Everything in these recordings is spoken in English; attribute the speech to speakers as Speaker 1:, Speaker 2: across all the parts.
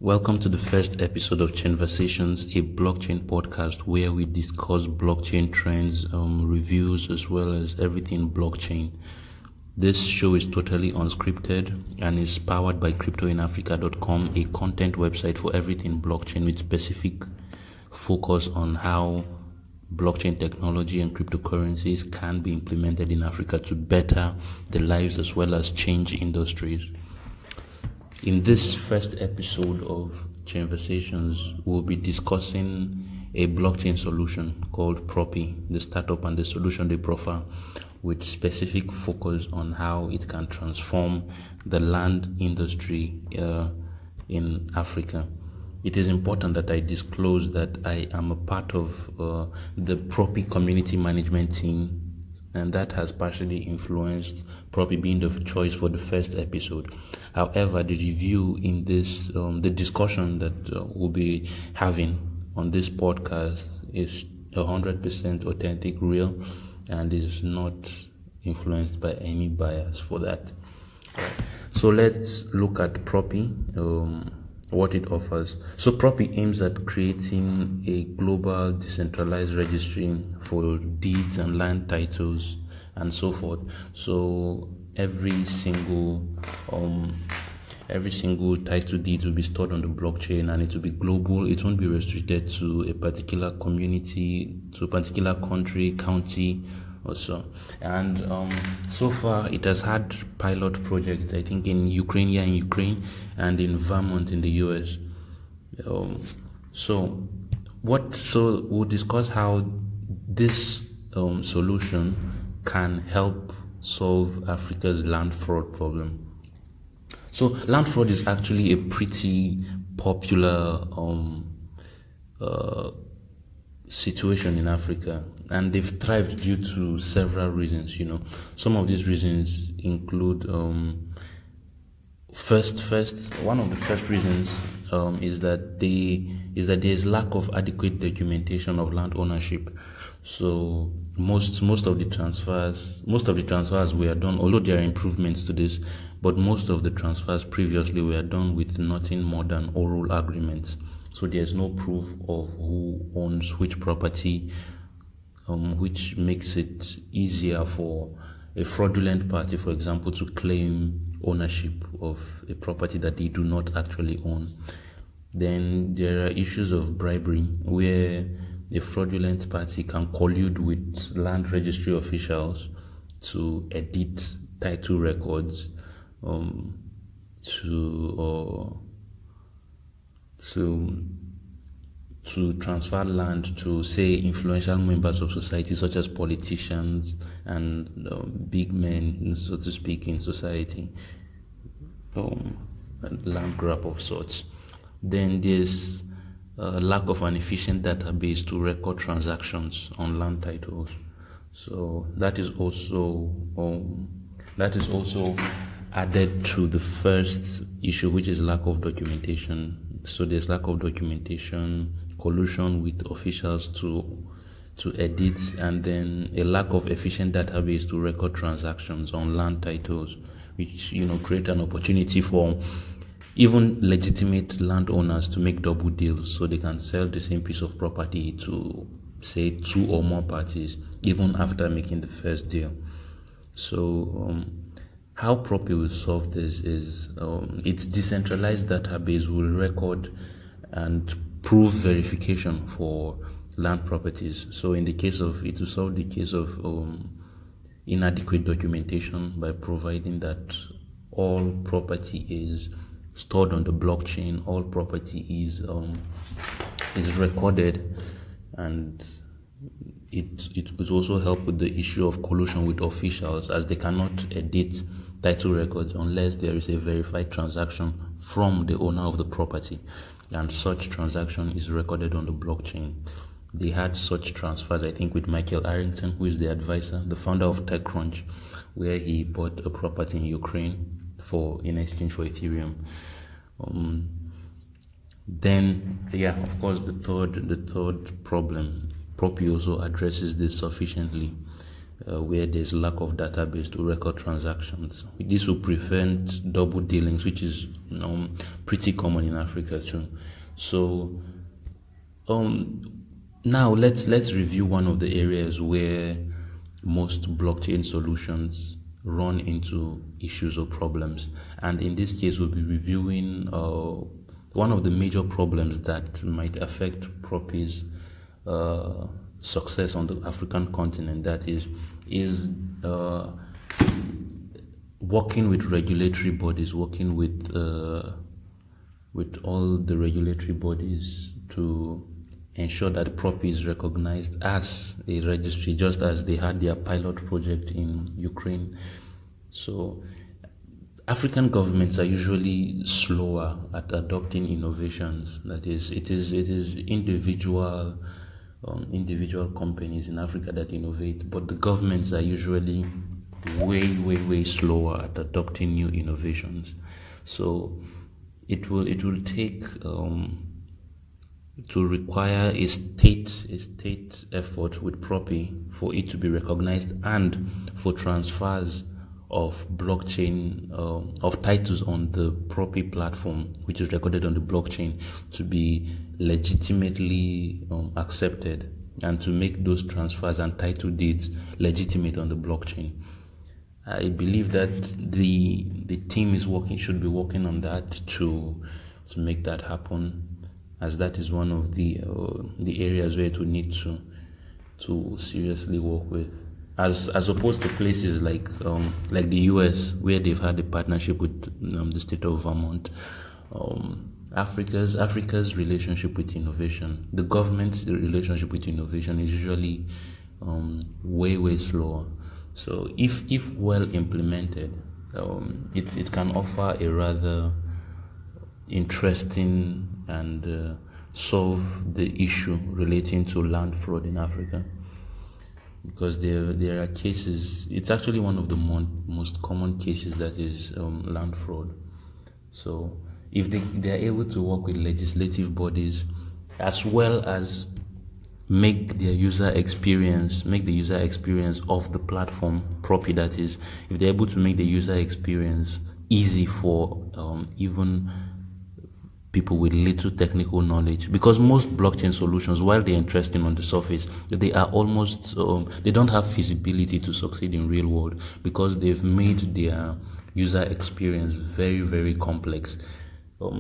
Speaker 1: Welcome to the first episode of Chainversations, a blockchain podcast where we discuss blockchain trends, reviews, as well as everything blockchain. This show is totally unscripted and is powered by cryptoinafrica.com, a content website for everything blockchain with specific focus on how blockchain technology and cryptocurrencies can be implemented in Africa to better the lives as well as change industries. In this first episode of Chainversations, we'll be discussing a blockchain solution called Propy, the startup and the solution they proffer, with specific focus on how it can transform the land industry in Africa. It is important that I disclose that I am a part of the Propy community management team, and that has partially influenced Propy being the choice for the first episode. However, the review in this, the discussion that we'll be having on this podcast is 100% authentic, real, and is not influenced by any bias for that. So let's look at Propy, what it offers. So Propy aims at creating a global decentralized registry for deeds and land titles and so forth. So every single title deed will be stored on the blockchain, and it will be global. It won't be restricted to a particular community, to a particular country, county, or so. And so far, it has had pilot projects, I think, in Ukraine, and in Vermont in the US. So we'll discuss how this solution can help solve Africa's land fraud problem. So land fraud is actually a pretty popular situation in Africa, and they've thrived due to several reasons. Some of these reasons include one of the first reasons is that there is lack of adequate documentation of land ownership. So most of the transfers were done, although there are improvements to this, but most of the transfers previously were done with nothing more than oral agreements. So there's no proof of who owns which property, which makes it easier for a fraudulent party, for example, to claim ownership of a property that they do not actually own. Then there are issues of bribery, where a fraudulent party can collude with land registry officials to edit title records, to transfer land to, say, influential members of society, such as politicians and big men, so to speak, in society, land grab of sorts. Then there's lack of an efficient database to record transactions on land titles. So that is also added to the first issue, which is lack of documentation. So there's lack of documentation, collusion with officials to edit, and then a lack of efficient database to record transactions on land titles, which create an opportunity for even legitimate landowners to make double deals, so they can sell the same piece of property to, say, two or more parties, even after making the first deal. So how Propy will solve this is its decentralized database will record and prove verification for land properties. So it will solve the case of inadequate documentation by providing that all property is stored on the blockchain, all property is recorded, and it will also help with the issue of collusion with officials, as they cannot edit title records unless there is a verified transaction from the owner of the property, and such transaction is recorded on the blockchain. They had such transfers, I think, with Michael Arrington, who is the advisor, the founder of TechCrunch, where he bought a property in Ukraine in exchange for Ethereum. Then, of course, the third problem, Propy also addresses this sufficiently. where there's lack of database to record transactions. This will prevent double dealings, which is pretty common in Africa too. So now let's review one of the areas where most blockchain solutions run into issues or problems. And in this case, we'll be reviewing one of the major problems that might affect Propy's success on the African continent. That is working with regulatory bodies, working with all the regulatory bodies to ensure that Propy is recognized as a registry, just as they had their pilot project in Ukraine. So African governments are usually slower at adopting innovations. That is, it is individual companies in Africa that innovate, but the governments are usually way slower at adopting new innovations. So it will take to require a state effort with Propy for it to be recognized, and for transfers of blockchain of titles on the Propy platform, which is recorded on the blockchain, to be legitimately accepted, and to make those transfers and title deeds legitimate on the blockchain. I believe that the team should be working on that to make that happen, as that is one of the areas where it will need to seriously work with, as opposed to places like the US, where they've had a partnership with the state of Vermont. Africa's relationship with innovation, the government's relationship with innovation, is usually way slower. So if well implemented, it can offer a rather interesting and solve the issue relating to land fraud in Africa, because there are cases. It's actually one of the most common cases, that is land fraud. So if they are able to work with legislative bodies, as well as make the user experience of the platform Propy, that is, if they're able to make the user experience easy for even people with little technical knowledge, because most blockchain solutions, while they're interesting on the surface, they are almost they don't have feasibility to succeed in real world, because they've made their user experience very complex.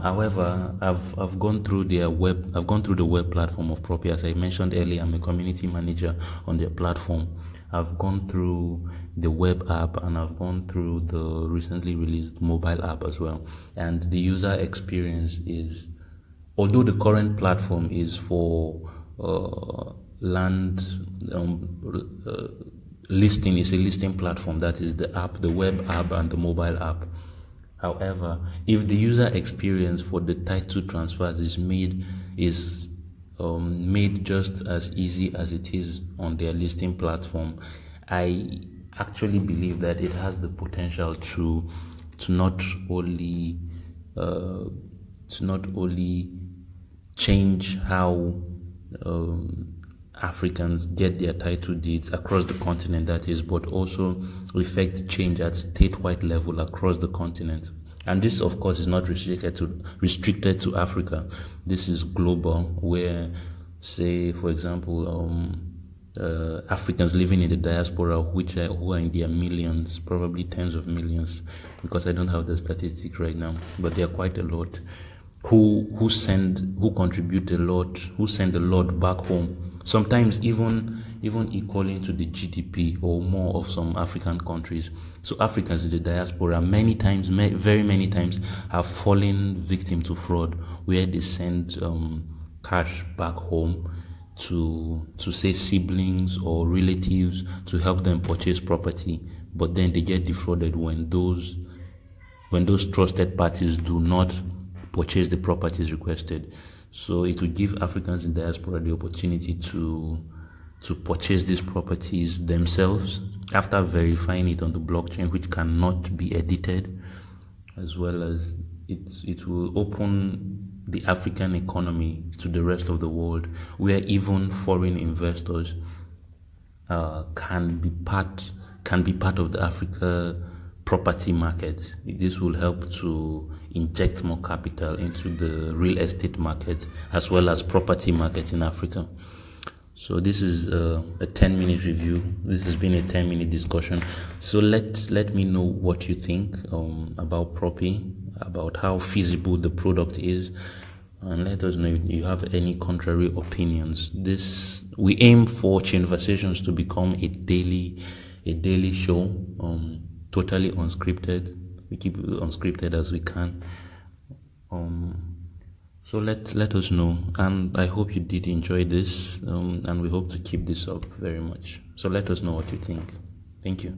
Speaker 1: However, I've gone through the web platform of Propy. As I mentioned earlier, I'm a community manager on their platform. I've gone through the web app, and I've gone through the recently released mobile app as well. And the user experience is, although the current platform is for land listing, is a listing platform, that is the app, the web app and the mobile app. However, if the user experience for the title transfers is made just as easy as it is on their listing platform, I actually believe that it has the potential to not only change how Africans get their title deeds across the continent, that is, but also effect change at statewide level across the continent. And this, of course, is not restricted to Africa. This is global, where, say, for example, Africans living in the diaspora, who are in their millions, probably tens of millions, because I don't have the statistics right now, but they are quite a lot, who contribute a lot, who send a lot back home. Sometimes even equaling to the GDP or more of some African countries. So Africans in the diaspora very many times have fallen victim to fraud, where they send cash back home to say siblings or relatives to help them purchase property, but then they get defrauded when those trusted parties do not purchase the properties requested. So it will give Africans in diaspora the opportunity to purchase these properties themselves after verifying it on the blockchain, which cannot be edited, as well as it will open the African economy to the rest of the world, where even foreign investors can be part of the Africa property market. This will help to inject more capital into the real estate market as well as property market in Africa. So this is a 10-minute review. This has been a 10-minute discussion. So let me know what you think about Propy, about how feasible the product is, and let us know if you have any contrary opinions. We aim for Chainversations to become a daily show, totally unscripted. We keep it unscripted as we can. So let us know, and I hope you did enjoy this, and we hope to keep this up very much. So let us know what you think. Thank you.